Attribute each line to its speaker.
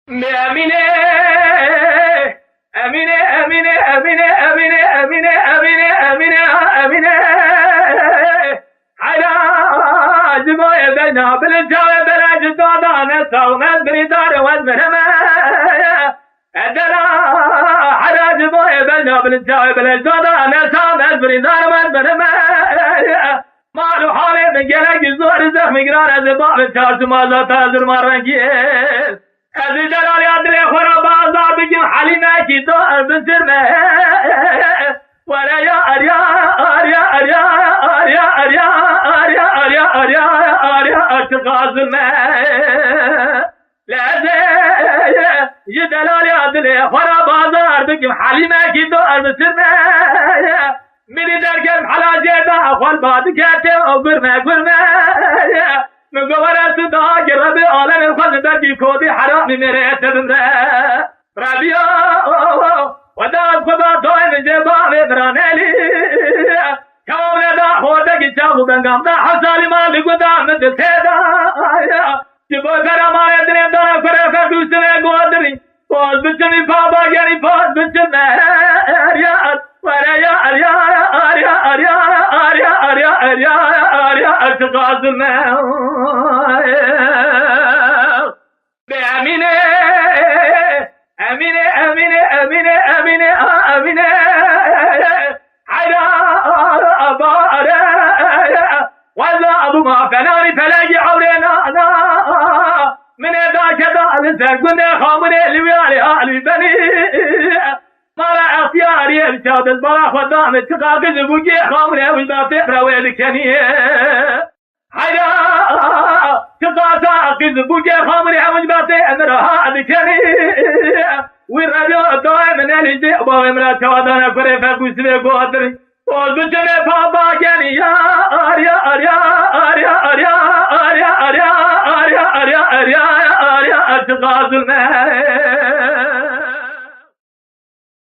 Speaker 1: Emine, Emine, Emine, Emine, Emine, Emine, Emine, Emine, Emine. Hayda, ciboye bena, bilinçave bena, cidada ne savmez, beni dar ve meneme. Edera, hayda, ciboye bena, bilinçave bena, cidada ne savmez, beni dar ve meneme. Malu halim gerek zor zahmi girar az bağlı çarşıma zata zırma rengiz. Ez celali adli khora bazar bigin halime ki doğar bitirme. Vara ya arya arya arya arya arya arya arya arya arya artık azme. Leze celali adli khora bazar bigin halime ki doğar bitirme. Beni derken halaceda ahval badı kete o gürme مقبرة داق ربي عالم الخلد بدي كودي حرامي مريت بمرا ربيا وداق خدا توي من جبالي برانيلي كولا دا خودك جابو بنقام دا حسالي مالي قدام من دلتيدا جبو كرما يدري دا فرقا دوسني قدري فوز بچني بابا يعني فوز بچني رياض وريا ريا ريا ريا ريا ريا ريا ريا ارتقاص الماء بأمينة أمينة أمينة أمينة أمينة أمينة حيدا أبا وذا أبو ما فناري فلاقي عورينا من ذاك ذا الإنسان كنا خامني لويالي أهلي بني مالا اختياري الشاد البراخ ودام اتقاق الزبوكي خامني ويبا فبرا الكنية حيدا تقاطع الزبوكي خامني ويبا فبرا الكنية والرجل الدائم من الجي أبا امرأة كوادانا كريفا كسبي قدري والبجنة بابا جاني يا أريا أريا أريا أريا أريا أريا أريا أريا أريا أريا اتقاق الماء